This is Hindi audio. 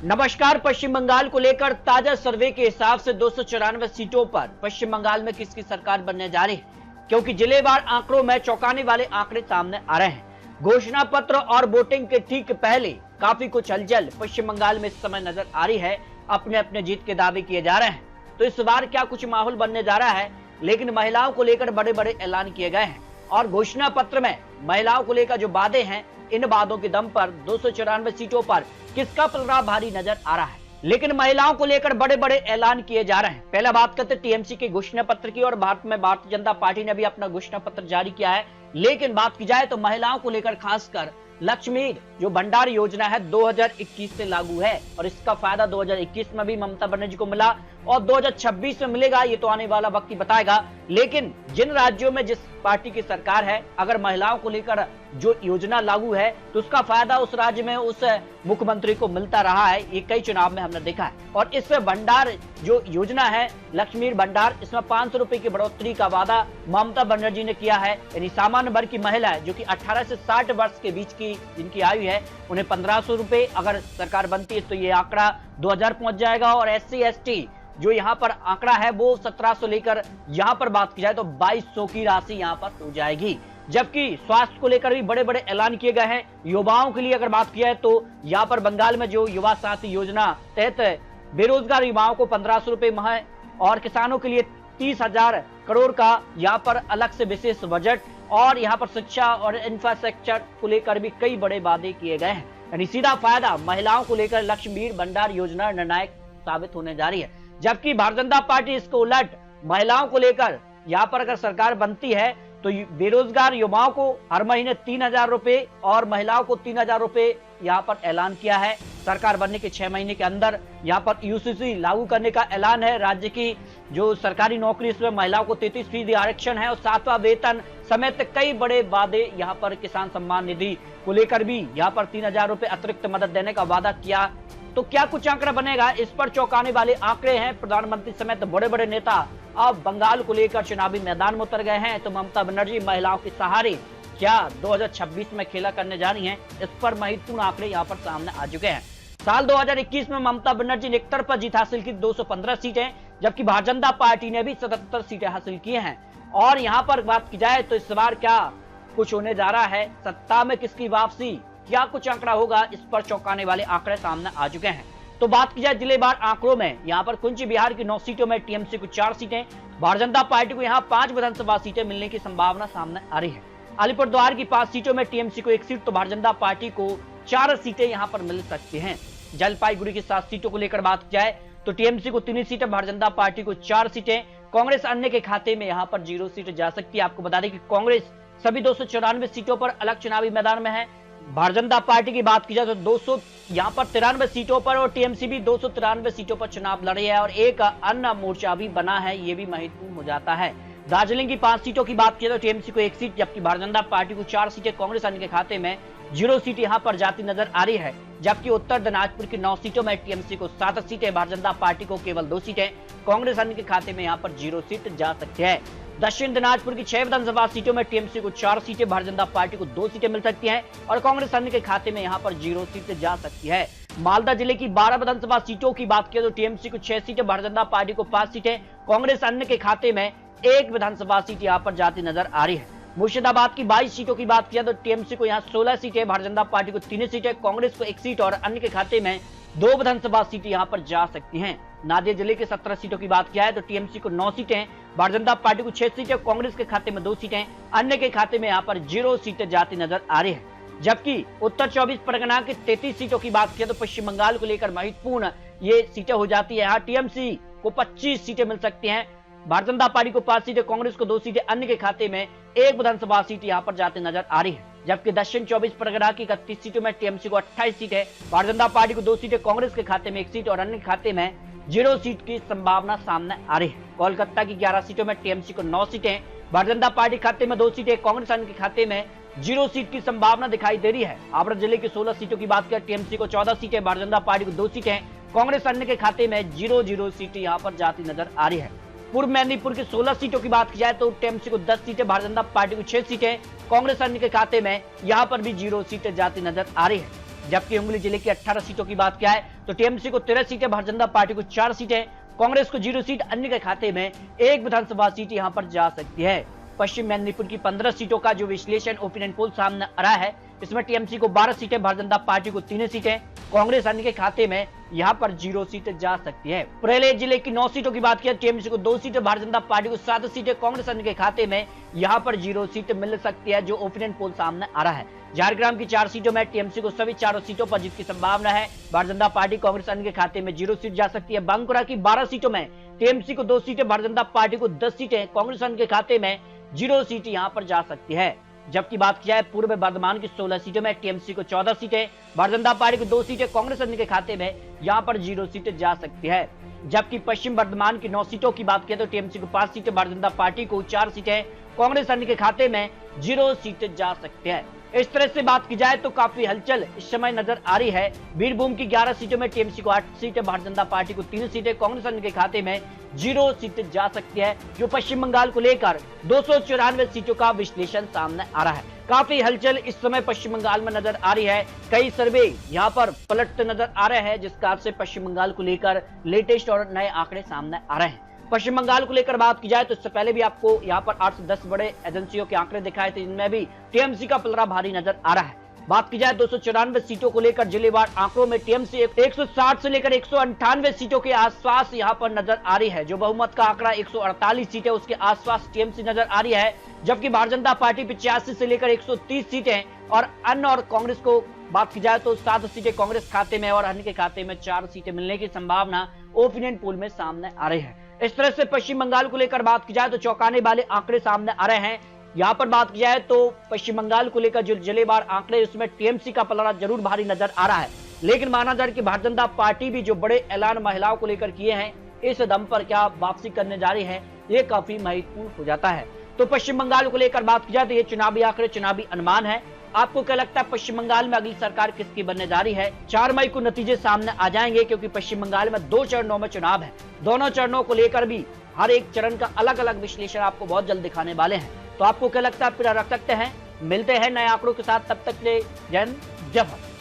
नमस्कार। पश्चिम बंगाल को लेकर ताजा सर्वे के हिसाब से 294 सीटों पर पश्चिम बंगाल में किसकी सरकार बनने जा रही है, क्योंकि जिलेवार आंकड़ों में चौंकाने वाले आंकड़े सामने आ रहे हैं। घोषणा पत्र और वोटिंग के ठीक पहले काफी कुछ हलचल पश्चिम बंगाल में इस समय नजर आ रही है। अपने अपने जीत के दावे किए जा रहे हैं, तो इस बार क्या कुछ माहौल बनने जा रहा है। लेकिन महिलाओं को लेकर बड़े बड़े ऐलान किए गए हैं और घोषणा पत्र में महिलाओं को लेकर जो वादे हैं, इन वादों के दम पर 294 सीटों पर किसका पलड़ा भारी नजर आ रहा है। लेकिन महिलाओं को लेकर बड़े बड़े ऐलान किए जा रहे हैं। पहला बात करते टीएमसी के घोषणा पत्र की, और भारत में भारतीय जनता पार्टी ने भी अपना घोषणा पत्र जारी किया है। लेकिन बात की जाए तो महिलाओं को लेकर खासकर लक्ष्मी जो भंडार योजना है 2021 से लागू है, और इसका फायदा 2021 में भी ममता बनर्जी को मिला और 2026 में मिलेगा, ये तो आने वाला वक्त ही बताएगा। लेकिन जिन राज्यों में जिस पार्टी की सरकार है, अगर महिलाओं को लेकर जो योजना लागू है तो उसका फायदा उस राज्य में उस मुख्यमंत्री को मिलता रहा है। ये कई चुनाव में हमने देखा है। और इस भंडार जो योजना है लक्ष्मी भंडार, इसमें 500 रुपए की बढ़ोतरी का वादा ममता बनर्जी ने किया है। यानी सामान्य वर्ग की महिला जो कि 18 से 60 वर्ष के बीच की जिनकी आयु है, उन्हें 1500 रुपए अगर सरकार बनती है तो ये आंकड़ा 2000 पहुंच जाएगा। और SC/ST जो यहाँ पर आंकड़ा है वो 1700 लेकर यहाँ पर बात की जाए तो 2200 की राशि यहाँ पर हो जाएगी। जबकि स्वास्थ्य को लेकर भी बड़े बड़े ऐलान किए गए हैं। युवाओं के लिए अगर बात की जाए तो यहाँ पर बंगाल में जो युवा साथी योजना तहत बेरोजगार युवाओं को 1500 रुपए माह, और किसानों के लिए 30,000 करोड़ का यहाँ पर अलग से विशेष बजट, और यहाँ पर शिक्षा और इंफ्रास्ट्रक्चर को लेकर भी कई बड़े वादे किए गए हैं। यानी सीधा फायदा महिलाओं को लेकर लक्ष्मी भंडार योजना निर्णायक साबित होने जा रही है। जबकि भारतीय जनता पार्टी इसको उलट महिलाओं को लेकर यहाँ पर अगर सरकार बनती है तो बेरोजगार युवाओं को हर महीने 3000 रुपए और महिलाओं को 3000 रुपए यहाँ पर ऐलान किया है। सरकार बनने के 6 महीने के अंदर यहाँ पर UCC लागू करने का ऐलान है। राज्य की जो सरकारी नौकरी इसमें महिलाओं को 33% आरक्षण है और 7वां वेतन समेत कई बड़े वादे। यहाँ पर किसान सम्मान निधि को लेकर भी यहाँ पर 3000 रुपए अतिरिक्त मदद देने का वादा किया। तो क्या कुछ आंकड़ा बनेगा, इस पर चौंकाने वाले आंकड़े हैं। प्रधानमंत्री समेत बड़े बड़े नेता अब बंगाल को लेकर चुनावी मैदान में उतर गए हैं। तो ममता बनर्जी महिलाओं के सहारे क्या 2026 में खेला करने जा रही हैं, इस पर महत्वपूर्ण आंकड़े यहाँ पर सामने आ चुके हैं। साल 2021 में ममता बनर्जी ने एकतरफा जीत हासिल की 215 सीटें, जबकि भारतीय जनता पार्टी ने भी 77 सीटें हासिल की हैं। और यहाँ पर बात की जाए तो इस बार क्या कुछ होने जा रहा है, सत्ता में किसकी वापसी, क्या कुछ आंकड़ा होगा, इस पर चौंकाने वाले आंकड़े सामने आ चुके हैं। तो बात की जाए जिलेवार आंकड़ों में, यहाँ पर कुंच बिहार की 9 सीटों में टीएमसी को 4 सीटें, भारतीय जनता पार्टी को यहाँ 5 विधानसभा सीटें मिलने की संभावना सामने आ रही है। अलीपुरद्वार की 5 सीटों में टीएमसी को 1 सीट तो भारतीय जनता पार्टी को 4 सीटें यहाँ पर मिल सकती हैं। जलपाईगुड़ी की 7 सीटों को लेकर बात की जाए तो टीएमसी को 3 सीटें, भारतीय जनता पार्टी को 4 सीटें, कांग्रेस अन्य के खाते में यहाँ पर 0 सीट जा सकती है। आपको बता दें कि कांग्रेस सभी 294 सीटों पर अलग चुनावी मैदान में है। भारतीय जनता पार्टी की बात की जाए तो 200 यहाँ पर 93 सीटों पर, और टीएमसी भी 293 सीटों पर चुनाव लड़ रही है, और एक अन्य मोर्चा भी बना है, ये भी महत्वपूर्ण हो जाता है। दार्जिलिंग की 5 सीटों की बात की तो टीएमसी को 1 सीट, जबकि भारतीय जनता पार्टी को 4 सीटें, कांग्रेस अन्य के खाते में 0 सीट यहाँ पर जाती नजर आ रही है। जबकि उत्तर दिनाजपुर की 9 सीटों में टीएमसी को 7 सीटें, भारतीय जनता पार्टी को केवल 2 सीटें, कांग्रेस अन्य के खाते में यहाँ पर 0 सीट जा सकती है। दक्षिण दिनाजपुर की 6 विधानसभा सीटों में टीएमसी को 4 सीटें, भारतीय जनता पार्टी को 2 सीटें मिल सकती हैं, और कांग्रेस अन्य के खाते में यहां पर 0 सीट जा सकती है। मालदा जिले की 12 विधानसभा सीटों की बात करें तो टीएमसी को 6 सीटें, भारतीय जनता पार्टी को 5 सीटें, कांग्रेस अन्य के खाते में 1 विधानसभा सीट यहां पर जाती नजर आ रही है। मुर्शिदाबाद की 22 सीटों की बात किया तो टीएमसी को यहाँ 16 सीटें, भारतीय जनता पार्टी को 3 सीटें, कांग्रेस को 1 सीट और अन्य के खाते में 2 विधानसभा सीटें यहाँ पर जा सकती हैं। नादिया जिले के 17 सीटों की बात किया है तो टीएमसी को 9 सीटें, भारतीय जनता पार्टी को 6 सीटें, कांग्रेस के खाते में 2 सीटें, अन्य के खाते में यहाँ पर 0 सीटें जाती नजर आ रही है। जबकि उत्तर 24 परगना की 33 सीटों की बात किया तो पश्चिम बंगाल को लेकर महत्वपूर्ण ये सीटें हो जाती है। यहाँ टीएमसी को 25 सीटें मिल सकती हैं, भारतीय जनता पार्टी को 5 सीटें, कांग्रेस को 2 सीटें, अन्य के खाते में 1 विधानसभा सीट यहाँ पर जाती नजर आ रही है। जबकि दक्षिण 24 परगना की 31 सीटों में टीएमसी को 28 सीटें, भारतीय जनता पार्टी को 2 सीटें, कांग्रेस के खाते में 1 सीट और अन्य के खाते में 0 सीट की संभावना सामने आ रही है। कोलकाता की 11 सीटों में टीएमसी को 9 सीटें, भारतीय जनता पार्टी खाते में 2 सीटें, कांग्रेस अन्य के खाते में 0 सीट की संभावना दिखाई दे रही है। आगरा जिले की 16 सीटों की बात करें टीएमसी को 14 सीटें, भारतीय जनता पार्टी को 2 सीटें, कांग्रेस अन्य के खाते में 0 सीटें यहाँ पर जाती नजर आ रही है। पूर्व मेदिनीपुर की 16 सीटों की बात की जाए तो टीएमसी को 10 सीटें, भारतीय जनता पार्टी को 6 सीटें, कांग्रेस अन्य के खाते में यहां पर भी 0 सीटें जाती नजर आ रही है। जबकि हुगली जिले की 18 सीटों की बात किया है तो टीएमसी को 13 सीटें, भारतीय जनता पार्टी को 4 सीटें, कांग्रेस को 0 सीट, अन्य के खाते में 1 विधानसभा सीट यहां पर जा सकती है। पश्चिम मेदिनीपुर की 15 सीटों का जो विश्लेषण ओपिनियन पोल सामने आ रहा है, इसमें टीएमसी को 12 सीटें, भारतीय जनता पार्टी को 3 सीटें, कांग्रेस अन्य के खाते में यहां पर 0 सीट जा सकती है। मुरैना जिले की 9 सीटों की बात किया, टीएमसी को 2 सीटें, भारतीय जनता पार्टी को 7 सीटें, कांग्रेस अन्य के खाते में यहां पर 0 सीट मिल सकती है, जो ओपिनियन पोल सामने आ रहा है। झारग्राम की 4 सीटों में टीएमसी को सभी 4 सीटों पर जीत की संभावना है, भारतीय जनता पार्टी, कांग्रेस अन्य के खाते में 0 सीट जा सकती है। बांकुरा की 12 सीटों में टीएमसी को 2 सीटें, भारतीय जनता पार्टी को 10 सीटें, कांग्रेस अन्य के खाते में 0 सीट यहां पर जा सकती है। जबकि बात की जाए पूर्व बर्धमान की 16 सीटों में टीएमसी को 14 सीटें, भारतीय जनता पार्टी को 2 सीटें, कांग्रेस अन्य के खाते में यहां पर 0 सीटें जा सकती है। जबकि पश्चिम बर्धमान की 9 सीटों की बात करें तो टीएमसी को 5 सीटें, भारतीय जनता पार्टी को 4 सीटें, कांग्रेस अन्य के खाते में 0 सीटें जा सकते हैं। इस तरह से बात की जाए तो काफी हलचल इस समय नजर आ रही है। बीरभूम की 11 सीटों में टीएमसी को 8 सीटें, भारतीय जनता पार्टी को 3 सीटें, कांग्रेस अन्य के खाते में 0 सीटें जा सकती है, जो पश्चिम बंगाल को लेकर 294 सीटों का विश्लेषण सामने आ रहा है। काफी हलचल इस समय पश्चिम बंगाल में नजर आ रही है। कई सर्वे यहाँ पर पलटते नजर आ रहे हैं, जिसका से पश्चिम बंगाल को लेकर लेटेस्ट और नए आंकड़े सामने आ रहे हैं। पश्चिम बंगाल को लेकर बात की जाए तो इससे पहले भी आपको यहाँ पर 8 से 10 बड़े एजेंसियों के आंकड़े दिखाए थे, जिनमें भी टीएमसी का पलड़ा भारी नजर आ रहा है। बात की जाए 294 सीटों को लेकर जिलेवार आंकड़ों में टीएमसी 160 से लेकर 198 सीटों के आसपास यहां पर नजर आ रही है। जो बहुमत का आंकड़ा 148 सीटें उसके आसपास टीएमसी नजर आ रही है, जबकि भारतीय जनता पार्टी 85 से लेकर 130 सीटें और अन्य और कांग्रेस को बात की जाए तो 7 सीटें कांग्रेस खाते में और अन्य के खाते में 4 सीटें मिलने की संभावना ओपिनियन पोल में सामने आ रही है। इस तरह से पश्चिम बंगाल को लेकर बात की जाए तो चौंकाने वाले आंकड़े सामने आ रहे हैं। यहाँ पर बात की जाए तो पश्चिम बंगाल को लेकर जो जिलेवार आंकड़े, उसमें टीएमसी का पलड़ा जरूर भारी नजर आ रहा है, लेकिन माना जा रहा है कि भारतीय जनता पार्टी भी जो बड़े ऐलान महिलाओं को लेकर किए हैं, इस दम पर क्या वापसी करने जा रही है, ये काफी महत्वपूर्ण हो जाता है। तो पश्चिम बंगाल को लेकर बात की जाए तो ये चुनावी आंकड़े, चुनावी अनुमान है। आपको क्या लगता है पश्चिम बंगाल में अगली सरकार किसकी बनने जा रही है? 4 मई को नतीजे सामने आ जाएंगे, क्योंकि पश्चिम बंगाल में 2 चरणों में चुनाव है। दोनों चरणों को लेकर भी हर एक चरण का अलग अलग विश्लेषण आपको बहुत जल्द दिखाने वाले हैं। तो आपको क्या लगता है, आप रख सकते हैं। मिलते हैं नए आंकड़ों के साथ, तब तक के लिए जय हिंद, जय भारत।